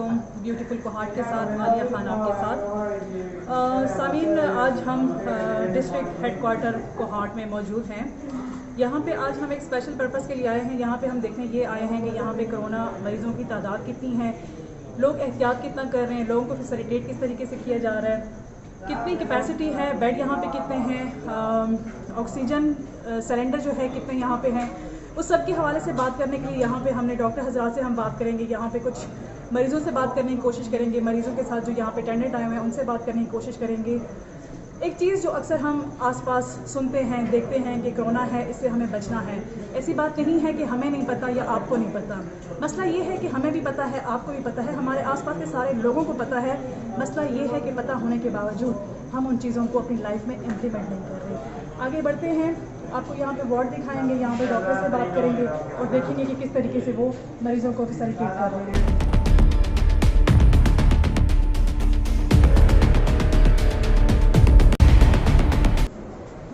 علیکم بیوٹیفل کوہاٹ کے ساتھ عالیہ خان آپ کے ساتھ سامعین، آج ہم ڈسٹرکٹ ہیڈ کوارٹر کوہاٹ میں موجود ہیں. یہاں پہ آج ہم ایک اسپیشل پرپس کے لیے آئے ہیں. یہاں پہ ہم دیکھنے یہ آئے ہیں کہ یہاں پہ کرونا مریضوں کی تعداد کتنی ہے، لوگ احتیاط کتنا کر رہے ہیں، لوگوں کو فیسیلیٹیٹ کس طریقے سے کیا جا رہا ہے، کتنی کیپیسٹی ہے، بیڈ یہاں پہ کتنے ہیں، آکسیجن سلنڈر جو ہے کتنے یہاں پہ ہیں. اس سب کے حوالے سے بات کرنے کے لیے یہاں پہ ہم نے ڈاکٹر حضرات سے ہم بات کریں گے. یہاں پہ کچھ مریضوں سے بات کرنے کی کوشش کریں گے، مریضوں کے ساتھ جو یہاں پہ اٹینڈنٹ آئے ہوئے ہیں ان سے بات کرنے کی کوشش کریں گے. ایک چیز جو اکثر ہم آس پاس سنتے ہیں، دیکھتے ہیں کہ کرونا ہے، اس سے ہمیں بچنا ہے. ایسی بات نہیں ہے کہ ہمیں نہیں پتہ یا آپ کو نہیں پتہ. مسئلہ یہ ہے کہ ہمیں بھی پتہ ہے، آپ کو بھی پتہ ہے، ہمارے آس پاس کے سارے لوگوں کو پتہ ہے. مسئلہ یہ ہے کہ پتہ ہونے کے باوجود ہم ان چیزوں کو اپنی لائف میں امپلیمنٹ نہیں کر رہے. آگے بڑھتے ہیں، آپ کو یہاں پہ وارڈ دکھائیں گے، یہاں پہ ڈاکٹر سے بات کریں گے اور دیکھیں گے کہ کس طریقے سے وہ مریضوں کو فیسیلیٹیٹ کر رہے ہیں.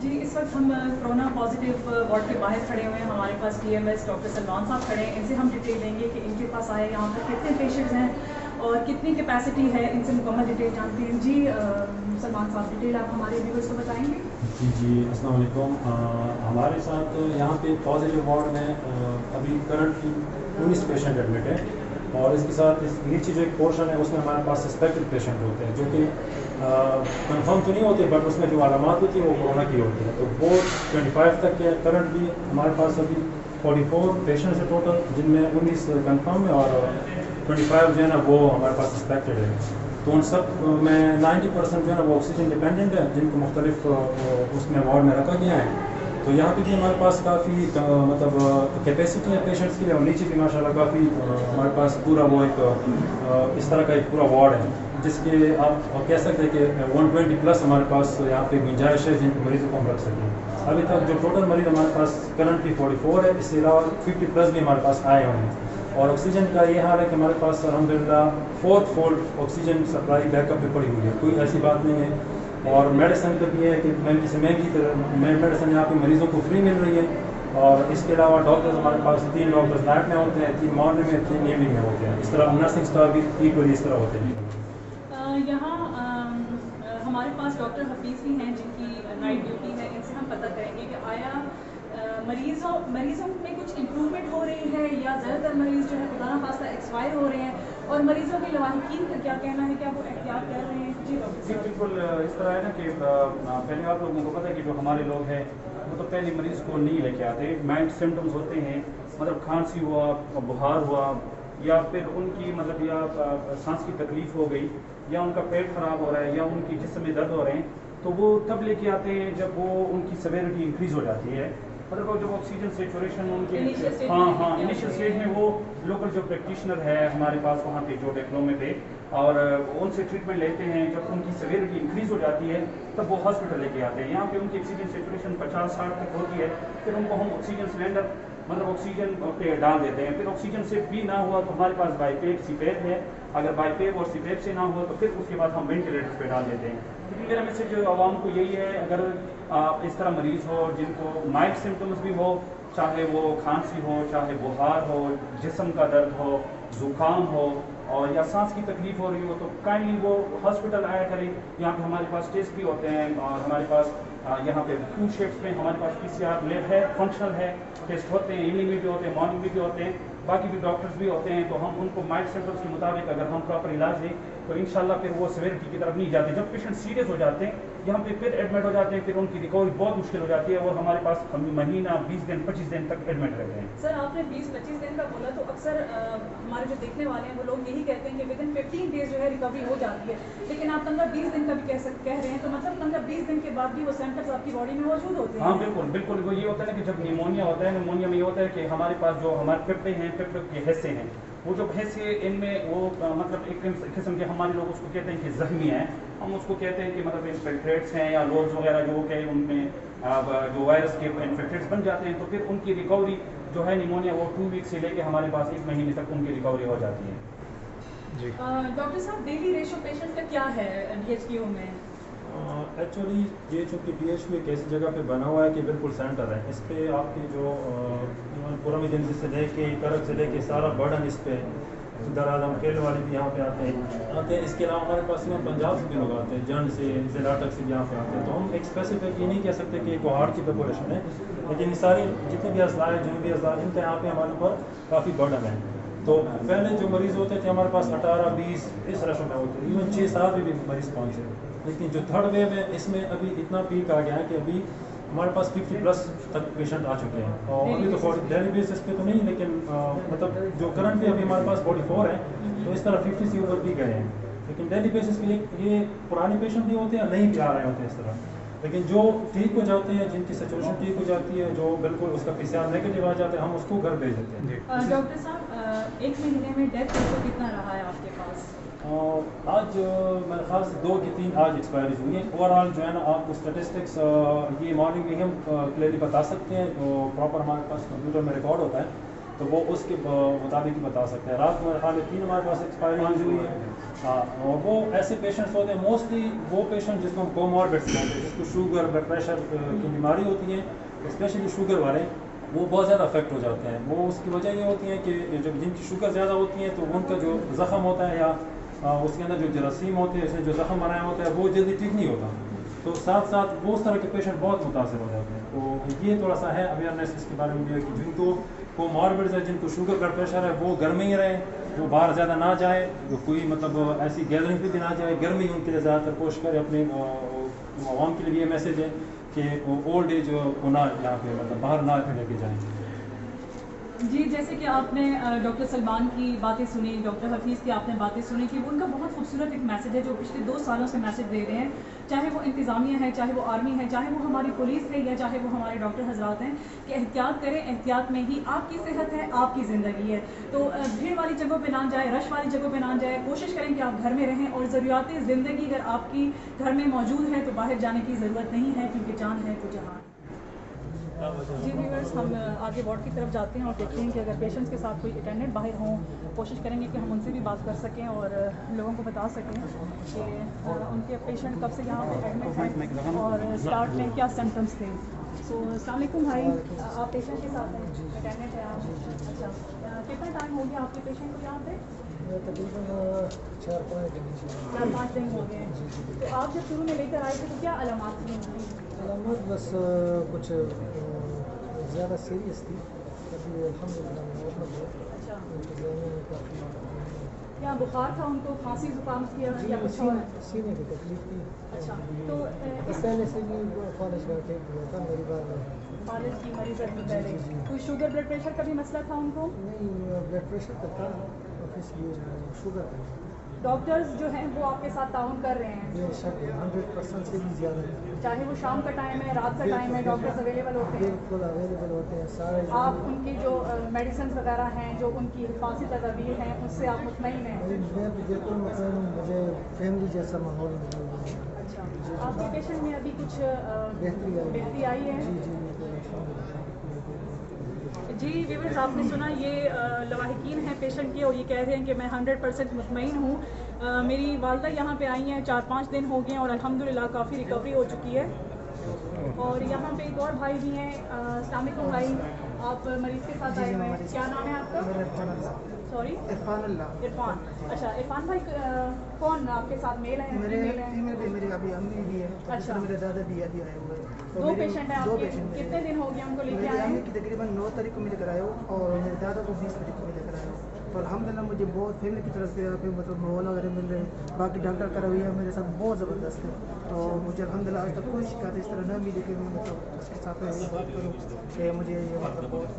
جی، اس وقت ہم کرونا پازیٹیو وارڈ کے باہر کھڑے ہوئے ہیں. ہمارے پاس T M S doctor Salman صاحب کھڑے ہیں. ان سے ہم ڈیٹیل لیں گے کہ ان کے پاس آئے یہاں پر کتنے پیشنٹس ہیں اور کتنی کیپیسٹی ہے. ان سے مکمل ڈیٹیل جانتے ہیں. جی سلمان صاحب، ڈیٹیل آپ ہمارے ویورز کو بتائیں گے؟ جی السلام علیکم. ہمارے ساتھ یہاں پہ پازیٹیو وارڈ میں ابھی کرنٹلی 19 پیشنٹ ایڈمٹ ہیں، اور اس کے ساتھ اس نیچے جو ایک پورشن ہے اس میں ہمارے پاس سسپیکٹڈ پیشنٹ ہوتے ہیں جو کہ کنفرم تو نہیں ہوتے، بٹ اس میں جو علامات ہوتی ہیں وہ کورونا کی ہوتی ہیں. تو وہ 25 تک ہے. کرنٹلی ہمارے پاس ابھی 44 پیشنٹس ہیں ٹوٹل، جن میں 19 کنفرم ہے اور 25 جو ہے نا وہ ہمارے پاس سسپیکٹڈ ہے. تو ان سب میں 90% جو ہے نا وہ آکسیجن ڈپینڈنٹ ہے، جن کو مختلف اس میں وارڈ میں رکھا گیا ہے. تو یہاں پہ بھی ہمارے پاس کافی مطلب کیپیسٹی ہے پیشنٹس کے لیے، اور نیچے بھی ماشاء اللہ کافی ہمارے پاس پورا وہ ایک اس طرح کا ایک پورا وارڈ ہے، جس کے آپ کہہ سکتے ہیں کہ 120 پلس ہمارے پاس یہاں پہ گنجائش ہے جن مریضوں کو ہم رکھ سکیں. ابھی تک جو ٹوٹل مریض ہمارے پاس کرنٹلی 44 ہے. اس کے علاوہ 50 پلس بھی ہمارے پاس آئے ہوئے ہیں. اور آکسیجن کا یہ حال ہے کہ ہمارے پاس الحمدللہ 4th fold oxygen supply back up پہ پڑی ہوئی ہے، کوئی ایسی بات نہیں ہے. اور میڈیسن کا بھی ہے کہ مہنگی سے مہنگی میڈیسن یہاں پہ مریضوں کو فری مل رہی ہے. اور اس کے علاوہ ڈاکٹرز ہمارے پاس 3 ڈاکٹرز نائٹ میں ہوتے ہیں، 3 مارننگ میں، 3 ایوننگ میں ہوتے ہیں. اس طرح نرسنگ اسٹاف بھی ایکولی اس طرح ہوتے ہیں. یہاں ہمارے پاس ڈاکٹر حفیظ بھی ہیں جن کی نائٹ ڈیوٹی ہے. ان سے ہم پتہ کریں گے کہ آیا مریضوں میں کچھ امپروومنٹ ہو رہی ہے یا زیادہ تر مریض جو ہے خدا نخواستہ ایکسپائر ہو رہے ہیں، اور مریضوں کے لواحقین کا کیا کہنا ہے، کیا وہ احتیاط کر رہے ہیں؟ جی بالکل اس طرح ہے نا کہ پہلے آپ لوگوں کو پتہ ہے کہ جو ہمارے لوگ ہیں وہ تو پہلے مریض کو نہیں لے کے آتے. مائلڈ سمٹمز ہوتے ہیں، مطلب کھانسی ہوا، بخار ہوا، یا پھر ان کی مطلب یا سانس کی تکلیف ہو گئی، یا ان کا پیٹ خراب ہو رہا ہے، یا ان کی جسم میں درد ہو رہے ہیں، تو وہ تب لے کے آتے ہیں جب وہ ان کی سیویرٹی انکریز ہو جاتی ہے. مطلب جب آکسیجن سیچوریشن ان کے انیشیل اسٹیج میں وہ لوکل جو پریکٹیشنر ہے ہمارے پاس وہاں پہ جو ڈپلو میں پہ، اور ان سے ٹریٹمنٹ لیتے ہیں. جب ان کی سیویرٹی انکریز ہو جاتی ہے تب وہ ہاسپٹل لے کے آتے ہیں. یہاں پہ ان کی آکسیجن سیچوریشن 50-60 تک ہوتی ہے. پھر ان کو ہم آکسیجن سلنڈر مطلب آکسیجن پہ ڈال دیتے ہیں. پھر آکسیجن سے بھی نہ ہوا تو ہمارے پاس بائی پیپ سی پیپ ہے. اگر بائی پیپ اور سی پیپ سے نہ ہوا تو پھر اس کے بعد ہم وینٹیلیٹر پہ ڈال دیتے ہیں. لیکن میرا میسج عوام کو یہی ہے، اگر اس طرح مریض ہو جن کو مائلڈ سمٹمز بھی ہو، چاہے وہ کھانسی ہو، چاہے بخار ہو، جسم کا درد ہو، زکام ہو، اور یا سانس کی تکلیف ہو رہی ہو، تو کائنڈلی وہ ہاسپٹل آیا کریں. یہاں پہ ہمارے پاس ٹیسٹ بھی ہوتے ہیں، اور ہمارے پاس یہاں پہ 2 شفٹس میں ہمارے پاس PCR لیب ہے، فنکشنل ہے. ٹیسٹ ہوتے ہیں، ایوننگ میں بھی ہوتے ہیں، مارننگ میں بھی ہوتے ہیں. باقی بھی ڈاکٹرز بھی ہوتے ہیں. تو ہم ان کو مائلڈ سمپٹمس کے مطابق اگر ہم پراپر علاج دیں تو انشاءاللہ پھر وہ سیویرٹی کی طرف نہیں جاتے. جب پیشنٹ سیریس ہو جاتے ہیں یہاں پہ پھر ایڈمٹ ہو جاتے ہیں، پھر ان کی ریکوری بہت مشکل ہو جاتی ہے، اور ہمارے پاس مہینہ 20 دن 25 دن تک ایڈمٹ رہتے ہیں. سر آپ نے 20-25 دن کا بولا، تو اکثر ہمارے جو دیکھنے والے ہیں وہ لوگ یہی کہتے ہیں کہ ود ان 15 ڈیز جو ہے ریکوری ہو جاتی ہے. لیکن آپ 15-20 دن کا بھی کہہ رہے ہیں، تو مطلب 15-20 دن کے بعد بھی وہ سمپٹمز آپ کی باڈی میں موجود ہوتے ہیں؟ ہاں بالکل. وہ یہ ہوتا ہے کہ جب نیمونیا ہوتا ہے، نیمونیا میں یہ ہوتا ہے کہ ہمارے پاس جو ہمارے پھپھڑے ہیں، پھپھڑے کے حصے ہیں، وہ جو حصے ان میں وہ مطلب ایک قسم کے ہمارے لوگ اس کو کہتے ہیں کہ زخمی ہیں. ہم اس کو کہتے ہیں کہ مطلب انفیکٹریٹس ہیں یا لوز وغیرہ جو کہ ان میں جو وائرس کے انفیکٹریٹس بن جاتے ہیں. تو پھر ان کی ریکوری جو ہے نیمونیا وہ 2 ویک سے لے کے ہمارے پاس 1 مہینے تک ان کی ریکوری ہو جاتی ہے. جی ڈاکٹر صاحب، ڈیلی ریشو پیشنٹ کا کیا ہے DHQ میں؟ ایکچولی یہ چونکہ DHQ ایک ایسی جگہ پہ بنا ہوا ہے کہ بالکل سینٹر ہے. اس پہ آپ کی جو پورا دن سے لے کے کرک سے لے کے سارا برڈن اس پہ در आजम खेल वाले भी यहाँ पे आते हैं। इसके अलावा हमारे पास में पंजाब से भी लोग आते हैं, जंड से, ज़िला तक से भी यहाँ पे आते हैं। तो हम एक स्पेसिफिक ये नहीं कह सकते कि कोहाट की पॉपुलेशन है, लेकिन सारी जितने भी अज़ला है, जो भी अज़ला इनका यहाँ पे हमारे ऊपर काफ़ी बर्डन है। तो पहले जो मरीज़ होते थे हमारे पास 18-20 इस रेशो में होते थे, इवन 6-7 में भी मरीज़ पहुँचे। लेकिन जो थर्ड वेव है इसमें अभी इतना पीक आ गया है कि अभी हमारे पास 50+ तक पेशेंट आ चुके हैं। और अभी तो डेली बेसिस पे तो नहीं, लेकिन मतलब जो करंट अभी हमारे पास 44 है, तो इस तरह 50 से ऊपर भी गए हैं। लेकिन डेली बेसिस पे ये पुराने पेशेंट भी होते हैं, नहीं भी आ रहे होते हैं इस तरह। लेकिन जो ठीक हो जाते हैं, जिनकी सिचुएशन ठीक हो जाती है, जो बिल्कुल उसका PCR नेगेटिव आ जाता है, हम उसको घर भेज देते हैं। डॉक्टर साहब, 1 महीने में डेथ रेशो कितना रहा है आपके पास? आज मेरे ख्याल से 2 की 3 आज एक्सपायरीज हुई हैं। ओवरऑल जो है ना आपको स्टेटिस्टिक्स ये मॉर्निंग में हम क्लियरली बता सकते हैं, तो प्रॉपर हमारे पास कंप्यूटर में रिकॉर्ड होता है, तो वो उसके मुताबिक ही बता सकते हैं। रात में मेरे ख्याल में 3 हमारे पास एक्सपायरीज हुई है। और वो ऐसे पेशेंट्स होते हैं, मोस्टली वो पेशेंट जिसको हम कोमॉर्बिड्स कहते हैं, जिसको शुगर, ब्लड प्रेशर की बीमारी होती है, स्पेशली शुगर वाले, वो बहुत ज़्यादा अफेक्ट हो जाते हैं। वो उसकी वजह ये होती है कि जब जिनकी शुगर ज़्यादा होती है तो उनका जो ज़ख़म होता है या उसके अंदर जो जरासीम होते हैं, उसमें जो ज़ख़म बनाया होता है, वो जल्दी ठीक नहीं होता। तो साथ साथ वो उस तरह के पेशेंट बहुत मुतासर हो जाते हैं। तो ये थोड़ा सा है अवेयरनेस इसके बारे में भी है कि जिनको कोमॉर्बिड्स है, जिनको शुगर ब्लड प्रेशर है, वो घर में ही रहे, वो बाहर ज़्यादा ना जाए, जो कोई मतलब ऐसी गैदरिंग पे भी ना जाए, घर में ही उनके लिए ज़्यादातर कोशिश करें। अपने आवाम के लिए भी ये मैसेज है कि ओल्ड एज को ना यहाँ पे मतलब बाहर ना लेके जाएँ। जी, जैसे कि आपने डॉक्टर सलमान की बातें सुनी, डॉक्टर हफीज़ की आपने बातें सुनी कि उनका बहुत खूबसूरत एक मैसेज है जो पिछले 2 सालों से मैसेज दे रहे हैं, चाहे वो इंतज़ामिया है, चाहे वो आर्मी है, चाहे वो हमारी पुलिस है, या चाहे वो हमारे डॉक्टर हजरात हैं, कि एहतियात करें, एहतियात में ही आपकी सेहत है, आपकी ज़िंदगी है। तो भीड़ वाली जगहों पे ना जाए, रश वाली जगहों पे ना जाए, कोशिश करें कि आप घर में रहें, और ज़रूरियात ज़िंदगी अगर आपकी घर में मौजूद है तो बाहर जाने की ज़रूरत नहीं है, क्योंकि जान है तो जहान। जी व्यूअर्स, हम आगे वार्ड की तरफ जाते हैं और देखते हैं कि अगर पेशेंट्स के साथ कोई अटेंडेंट बाहर हों, कोशिश करेंगे कि हम उनसे भी बात कर सकें और लोगों को बता सकें कि उनके पेशेंट कब से यहाँ पे एडमिट हैं और स्टार्ट में क्या सिम्टम्स थे। सो अस्सलाम वालेकुम भाई, आप पेशेंट के साथ हैं, अटेंडेंट हैं आप? अच्छा, कितना टाइम हो गया आपके पेशेंट को यहाँ पे? तकरीबन 4-5 दिन हो गए। तो आप जब शुरू में लेकर आए थे तो क्या अलामात थी उनकी? अलामत बस कुछ ज़्यादा सीरियस थी, अभी अल्हम्दुलिल्लाह। अच्छा, क्या बुखार था उनको, खांसी जुकाम थी या कुछ और? सीने की तकलीफ थी। अच्छा, तो पहले से भी फालिज का अटैक हुआ था मेरी बार में। फालिज की मरीज है पहले? कोई शुगर ब्लड प्रेशर का भी मसला था उनको? नहीं, ब्लड प्रेशर का था, शुगर का। डॉक्टर्स जो हैं वो आपके साथ ताउन कर रहे हैं? बेशक 100% से भी ज़्यादा, चाहे वो शाम का टाइम है, रात का टाइम है, डॉक्टर्स अवेलेबल होते हैं? बिल्कुल अवेलेबल होते हैं सारे। आप उनकी जो मेडिसिन वगैरह हैं, जो उनकी हिफाजती तदाबीर हैं, उससे आप मुतमईन हैं? मैं बिल्कुल मुतमईन हूँ, मुझे फैमिली जैसा माहौल मिला हुआ है। अच्छा, आपके पेशेंट में अभी कुछ बेहतरी आई है? जी व्यूअर्स, आपने सुना, ये लवाहिकीन हैं पेशेंट की और ये कह रहे हैं कि मैं 100% मुतमईन हूँ। मेरी वालदा यहाँ पे आई हैं, 4-5 दिन हो गए और अल्हम्दुलिल्लाह काफ़ी रिकवरी हो चुकी है। और यहाँ पे एक और भाई भी हैं। अस्सलाम वालेकुम भाई, आप मरीज़ के साथ आए हुए हैं, क्या नाम है आपका? सॉरी, इरफान। अच्छा इरफान भाई, कौन आपके साथ मेल है? मेरे अभी अम्मी भी है। अच्छा, मेरे दादा भी अभी आए हुए हैं। दो पेशेंट हैं आपके? कितने दिन हो गए उनको लेके आए? अम्मी की तकरीबन 9 तारीख को मैं लेकर आया हूँ और मेरे दादा को 20 तारीख को मैं लेकर आया हूँ। तो अल्हम्दुलिल्लाह मुझे बहुत फैमिली की तरफ से यहाँ पे मतलब माहौल वगैरह मिल रहे हैं। बाकी डॉक्टर का रवैया मेरे साथ बहुत ज़बरदस्त है, तो मुझे अल्हम्दुलिल्लाह आज तक कोई शिकायत इस तरह न मिली कि मैं मतलब उसके साथ में बात करूँ कि मुझे ये मतलब बहुत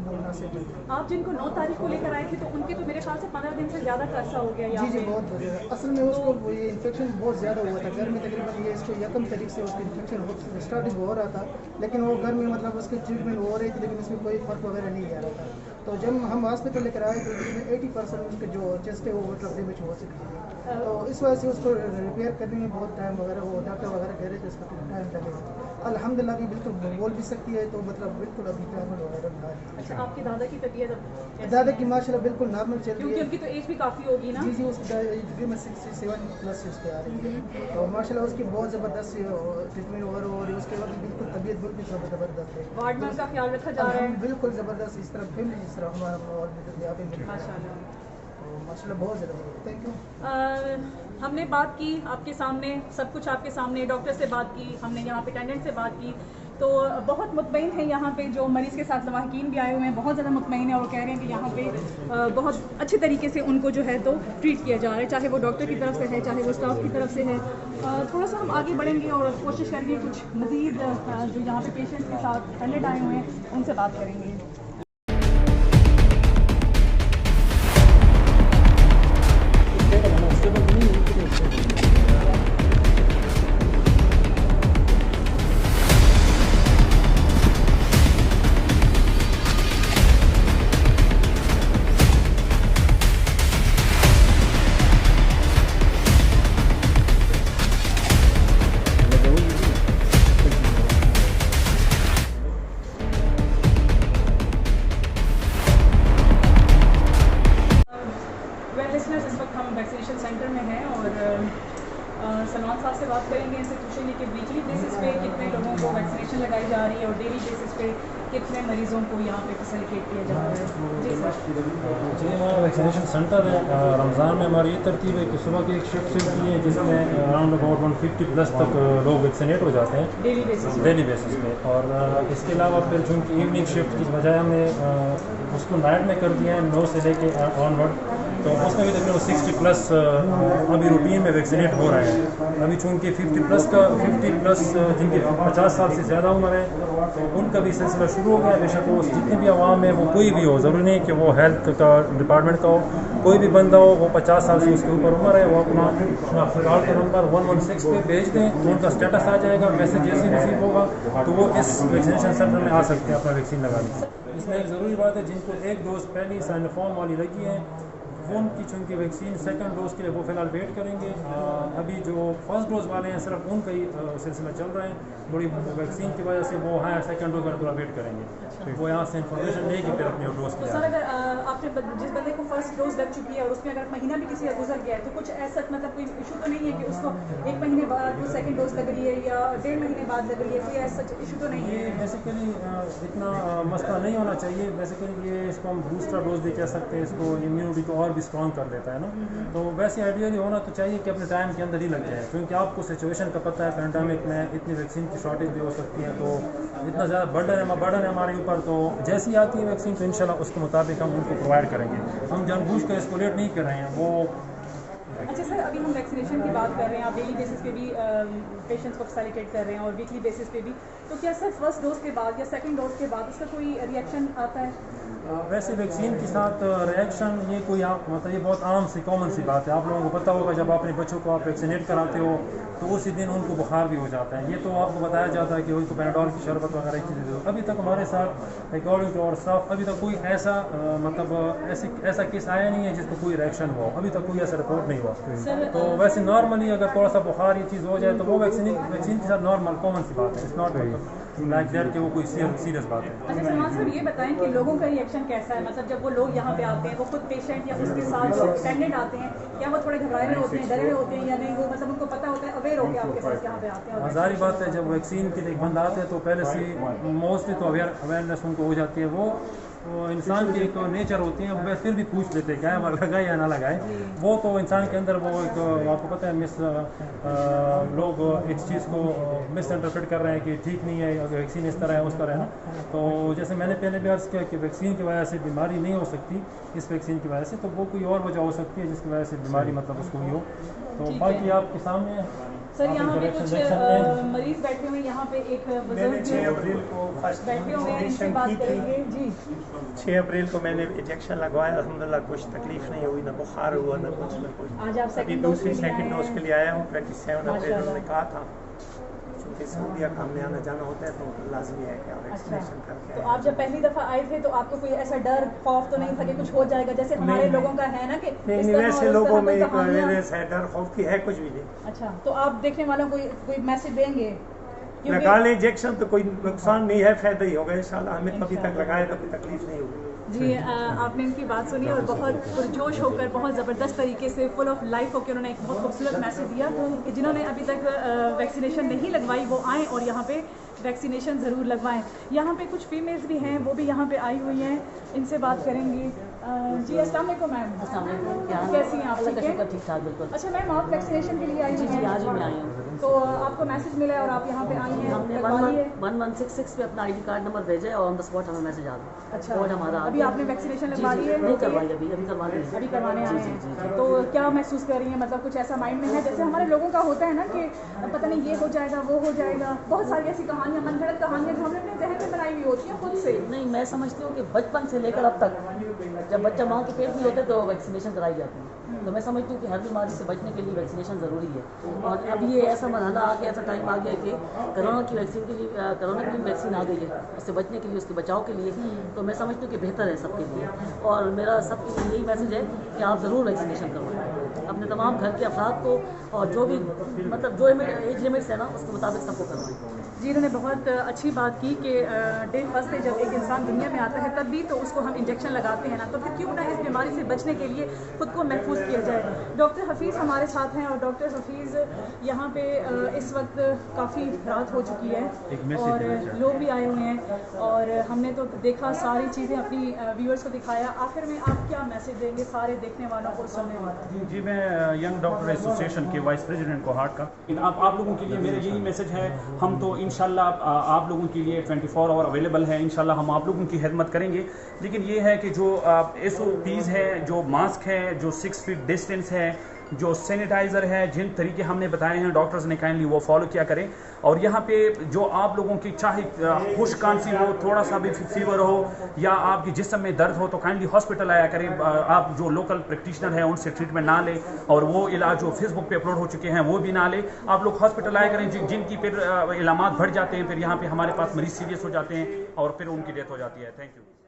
मुनासिब है। आप जिनको 9 तारीख को लेकर आए थे तो उनके तो मेरे ख्याल से 15 दिन से ज़्यादा का अरसा हो गया? जी बहुत बढ़िया। असल में उसको ये इन्फेक्शन बहुत ज़्यादा हुआ था घर में, तकरीबन ये इसको 1 तारीख से उसकी इन्फेक्शन स्टार्टिंग हो रहा था, लेकिन वो घर में मतलब उसकी ट्रीटमेंट हो रही थी, लेकिन इसमें कोई फर्क वगैरह नहीं आ रहा था। तो जब हम हॉस्पिटल लेकर आए तो 80% उसके जो चेस्ट है वो मतलब डैमेज हो चुकी है, तो इस वजह से उसको रिपेयर करने में बहुत टाइम वगैरह, वो डॉक्टर वगैरह कह रहे थे इसका टाइम लगेगा। अल्हम्दुलिल्लाह भी बिल्कुल बोल भी सकती है, तो मतलब बिल्कुल अभी ट्रीटमेंट वगैरह बना रही है। अच्छा, आपकी दादा की तबीयत? दादा की माशाल्लाह बिल्कुल नॉर्मल चल रही है, क्योंकि उनकी तो एज भी काफ़ी होगी ना? जी उसकी तकरीबन 67+ उसके आ रही है, तो माशाल्लाह उसकी बहुत ज़बरदस्त ट्रीटमेंट वगैरह हो रही है। उसके बाद बिल्कुल तबीयत बिल्कुल ज़बरदस्त है। वार्ड में उसका ख्याल रखा जा रहा है? बिल्कुल ज़बरदस्त, इस तरह फैमिली जिस तरह हमारा माहौल यहाँ पे माशाल्लाह। माशाल्लाह बहुत ज़्यादा ज़रूरत है। Thank you. हमने बात की आपके सामने, सब कुछ आपके सामने, डॉक्टर से बात की, हमने यहाँ पे अटेंडेंट से बात की, तो बहुत मुतमईन है यहाँ पे जो मरीज़ के साथ लवाहकीन भी आए हुए हैं, बहुत ज़्यादा मुतमईन है और वो कह रहे हैं कि यहाँ पे बहुत अच्छे तरीके से उनको जो है तो ट्रीट किया जा रहा है, चाहे वो डॉक्टर की तरफ से है, चाहे वो स्टाफ की तरफ से है। थोड़ा सा हम आगे बढ़ेंगे और कोशिश करेंगे कुछ मज़ीद जो यहाँ पे पेशेंट्स के साथ अटेंडेंट आए हुए हैं उनसे बात करेंगे। इस वक्त हम वैक्सीनेशन सेंटर में हैं और सलमान साहब से बात करेंगे इनसे पूछेंगे कि वीकली बेसिस पे कितने लोगों को वैक्सीनेशन लगाई जा रही है और डेली बेसिस पे कितने मरीज़ों को यहाँ पे फैसिलिटेट किया जा रहा है। जी सर। जी हमारा वैक्सीनेशन सेंटर है। रमज़ान में हमारी ये तरतीब है कि सुबह की एक शिफ्ट चलती है जिसमें अराउंड अबाउट 150+ तक लोग वैक्सीनेट हो जाते हैं डेली बेसिस पे, और इसके अलावा फिर चूँकि इवनिंग शिफ्ट की बजाय हमने उसको नाइट में कर दिया है 9 से लेके ऑनवर्ड, तो उसमें भी तकरीबन 60+ अभी रूटीन में वैक्सीनेट हो रहे हैं। अभी चूँकि 50+ जिनकी 50 साल से ज़्यादा उम्र है तो उनका भी सिलसिला शुरू हो गया है। बेशक वो जितने भी आवाम है वो कोई भी हो, ज़रूरी नहीं कि वो हेल्थ का डिपार्टमेंट का हो, कोई भी बंदा हो, वो 50 साल से उसके ऊपर उम्र है, वो अपना कॉल का नंबर 116 पे भेज दें तो उनका स्टेटस आ जाएगा, मैसेज जैसे रिसीव होगा तो वो इस वैक्सीनेशन सेंटर में आ सकते हैं अपना वैक्सीन लगाने। इसमें एक ज़रूरी बात है, जिनको एक डोज पहली साइनोफॉर्म वाली लगी है वो उनकी चूँकि वैक्सीन सेकंड डोज के लिए वो फ़िलहाल वेट करेंगे। अभी जो फर्स्ट डोज वाले हैं सिर्फ उनका ही सिलसिला चल रहा है, बड़ी वैक्सीन की वजह से वो सेकंड डोज वाले थोड़ा वेट करेंगे, वो यहाँ से इन्फॉर्मेशन लेके फिर अपने डोज तो सर अगर आपने जिस बंदे को फर्स्ट डोज लग चुकी है और उसमें अगर महीना भी किसी का गुजर गया है तो कुछ ऐसा मतलब कोई इशू तो नहीं है कि उसको 1 महीने बाद वो सेकंड डोज लग रही है या 1.5 महीने बाद लग रही है, कोई ऐसा इशू तो नहीं है? ये बेसिकली इतना मसला नहीं होना चाहिए। बेसिकली ये इसको हम दूसरा डोज भी कह सकते हैं, इसको इम्यूनिटी को और भी स्ट्रॉन्ग कर देता है ना, तो वैसे आइडियली होना तो चाहिए कि अपने टाइम के अंदर ही लग जाए, क्योंकि आपको सिचुएशन का पता है पैंडेमिक में इतनी वैक्सीन की शॉर्टेज भी हो सकती है, तो इतना ज़्यादा बर्डन है हमारे ऊपर, तो जैसी आती है वैक्सीन तो इंशाल्लाह उसके मुताबिक हम उनको प्रोवाइड करेंगे। हम जानबूझ कर इसको लेट नहीं कर रहे हैं वो। अच्छा सर, अभी हम वैक्सीनेशन की बात कर रहे हैं, आप डेली बेसिस पे भी पेशेंट्स को फैसिलिटेट कर रहे हैं और वीकली बेसिस पे भी, तो क्या सर फर्स्ट डोज के बाद या सेकंड डोज के बाद उसका कोई रिएक्शन आता है? वैसे वैक्सीन के साथ रिएक्शन ये कोई मतलब ये बहुत आम सी कॉमन सी बात है। आप लोगों को पता होगा जब अपने बच्चों को आप वैक्सीनेट कराते हो तो उसी दिन उनको बुखार भी हो जाता है, ये तो आपको बताया जाता है कि उनको पैराडोल की शरबत वगैरह चीज़ें दो। अभी तक हमारे साथ अकॉर्डिंग टू और स्टाफ अभी तक कोई ऐसा मतलब ऐसा केस आया नहीं है जिसको कोई रिएक्शन हुआ, अभी तक कोई ऐसा रिपोर्ट नहीं हुआ। तो वैसे नॉर्मली अगर थोड़ा सा बुखार ये चीज़ हो जाए तो वो वैक्सीन के साथ नॉर्मल कॉमन सी बात है, इट्स नॉट लाइक दैट कि वो कोई सीरियस बात है। अच्छा सलमान सर, ये बताएं कि लोगों का रिएक्शन कैसा है, मतलब जब वो लोग यहाँ पे आते हैं, वो खुद पेशेंट या उसके साथ जो अटेंडेंट आते हैं, क्या वो थोड़े घबराए हुए होते हैं, डरे हुए होते हैं या नहीं, वो मतलब उनको पता होता है, अवेयर होकर आपके पास यहाँ पे आते हैं? जाहिर बात है, जब वैक्सीन के लिए एक बंदा आते हैं तो पहले से मोस्टली तो अवेयरनेस उनको हो जाती है। वो इंसान की एक नेचर होती है, वो फिर भी पूछ लेते हैं क्या लगाए या ना लगाए, वो तो इंसान के अंदर वो एक आपको पता है लोग इस चीज़ को मिस इंटरप्रेट कर रहे हैं कि ठीक नहीं है, वैक्सीन इस तरह है उस तरह है ना। तो जैसे मैंने पहले भी अर्ज़ किया कि वैक्सीन की वजह से बीमारी नहीं हो सकती, इस वैक्सीन की वजह से, तो वो कोई और वजह हो सकती है जिसकी वजह से बीमारी मतलब उसको हुई हो। तो बाकी आपके सामने सर यहाँ पे कुछ मरीज बैठे हुए हैं, यहाँ पे एक बुजुर्ग 6 अप्रैल को फर्स्ट बैठे हुए हैं, इनसे बात करेंगे। जी 6 अप्रैल को मैंने इंजेक्शन लगवाया, अल्हम्दुलिल्लाह कुछ तकलीफ नहीं हुई, ना बुखार हुआ ना कुछ। आज आप अभी दूसरी सेकंड डोज के लिए आया हूँ। 27 अप्रैल उन्होंने कहा था, क्योंकि सऊदीया का हमने आना जाना होता है तो लाजमी है कि आप वैक्सीनेशन करके। तो आप जब पहली दफ़ा आए थे तो आपको कोई ऐसा डर खौफ तो नहीं था कि कुछ हो जाएगा, जैसे हमारे लोगों का है ना कि नहीं, वैसे लोगों में डर खौफ की है कुछ भी नहीं। अच्छा, तो आप देखने वालों को कोई मैसेज देंगे? लगा लें इंजेक्शन तो कोई नुकसान नहीं है, फायदा ही होगा इंशाल्लाह। हमें कभी तक लगाए तो कोई तकलीफ नहीं होगी। जी, आपने इनकी बात सुनी और बहुत पुरजोश होकर, बहुत ज़बरदस्त तरीके से, फुल ऑफ लाइफ होकर उन्होंने एक बहुत खूबसूरत मैसेज दिया कि जिन्होंने अभी तक वैक्सीनेशन नहीं लगवाई वो आएँ और यहाँ पे वैक्सीनेशन ज़रूर लगवाएं। यहाँ पे कुछ फीमेल्स भी हैं, वो भी यहाँ पे आई हुई हैं, इनसे बात करेंगी। जी अस्सलाम वालेकुम मैम। कैसी हैं आप? ठीक ठाक बिल्कुल। अच्छा मैम, आप वैक्सीनेशन के लिए आई जी हैं? जी आज ही मैं आई हूँ। तो आपको मैसेज मिला है और आप यहाँ पे आई हैं? हमने लगवा लिए? 1166 पे अपना ID कार्ड नंबर भेजा है और ऑन द स्पॉट हमें मैसेज आ गया। अच्छा, कोड हमारा अभी आपने वैक्सीनेशन लगवा ली है? नहीं करवाई अभी करवा ली। अभी करवाने आए जी, हैं। तो क्या महसूस कर रही हैं? मतलब कुछ ऐसा माइंड में है जैसे हमारे लोगों का होता है ना कि पता नहीं ये हो जाएगा वो हो जाएगा, बहुत सारी ऐसी कहानियाँ, मनगढ़ंत कहानियाँ जो हमने अपने जहन में बनाई हुई होती हैं खुद से। नहीं, मैं समझती हूँ कि बचपन से लेकर अब तक जब बच्चा माँ के पेट में होता है तो वैक्सीनेशन कराई जाती है। तो मैं समझती हूँ कि हर बीमारी से बचने के लिए वैक्सीनेशन ज़रूरी है। और अभी ये ऐसा मरहला आ गया, ऐसा टाइम आ गया कि कोरोना की वैक्सीन के लिए कोरोना की वैक्सीन आ गई है, उससे बचने के लिए, उसके बचाव के लिए। तो मैं समझती हूँ कि बेहतर है सबके लिए। और मेरा सबके लिए यही मैसेज है कि आप ज़रूर वैक्सीनेशन करवाएं अपने तमाम घर के अफराद को, और जो भी मतलब जो एज लिमिट्स है ना उसके मुताबिक सबको करवाएं। जी, इन्होंने बहुत अच्छी बात की कि डे फर्स्ट पे जब एक इंसान दुनिया में आता है तब भी तो उसको हम इंजेक्शन लगाते हैं ना, तो फिर क्यों ना इस बीमारी से बचने के लिए खुद को महफूज किया जाए। डॉक्टर हफीज़ हमारे साथ हैं और डॉक्टर हफीज़ यहाँ पे इस वक्त काफ़ी रात हो चुकी है और लोग भी आए हुए हैं और हमने तो देखा सारी चीज़ें, अपनी व्यूअर्स को दिखाया। आखिर में आप क्या मैसेज देंगे सारे देखने वालों को, सुनने वालों को? जी, मैं यंग डॉक्टर एसोसिएशन के वाइस प्रेसिडेंट कोहाट का। आप लोगों के लिए मेरा यही मैसेज है, हम तो इंशाल्लाह आप लोगों के लिए 24 आवर अवेलेबल है। इंशाल्लाह हम आप लोगों की खिदमत करेंगे। लेकिन ये है कि जो SOPs है, जो मास्क है, जो 6 फीट डिस्टेंस है, जो सैनिटाइज़र है, जिन तरीके हमने बताए हैं डॉक्टर्स ने काइंडली वो फॉलो किया करें। और यहाँ पे जो आप लोगों की चाहे खुश खांसी हो, थोड़ा सा भी फीवर हो या आपकी जिस्म में दर्द हो तो काइंडली हॉस्पिटल आया करें। आप जो लोकल प्रैक्टिशनर हैं उनसे ट्रीटमेंट ना लें और वो इलाज जो फेसबुक पे अपलोड हो चुके हैं वो भी ना लें। आप लोग हॉस्पिटल आया करें। जिनकी फिर इलामात बढ़ जाते हैं, फिर यहाँ पे हमारे पास मरीज सीरियस हो जाते हैं और फिर उनकी डेथ हो जाती है। Thank you.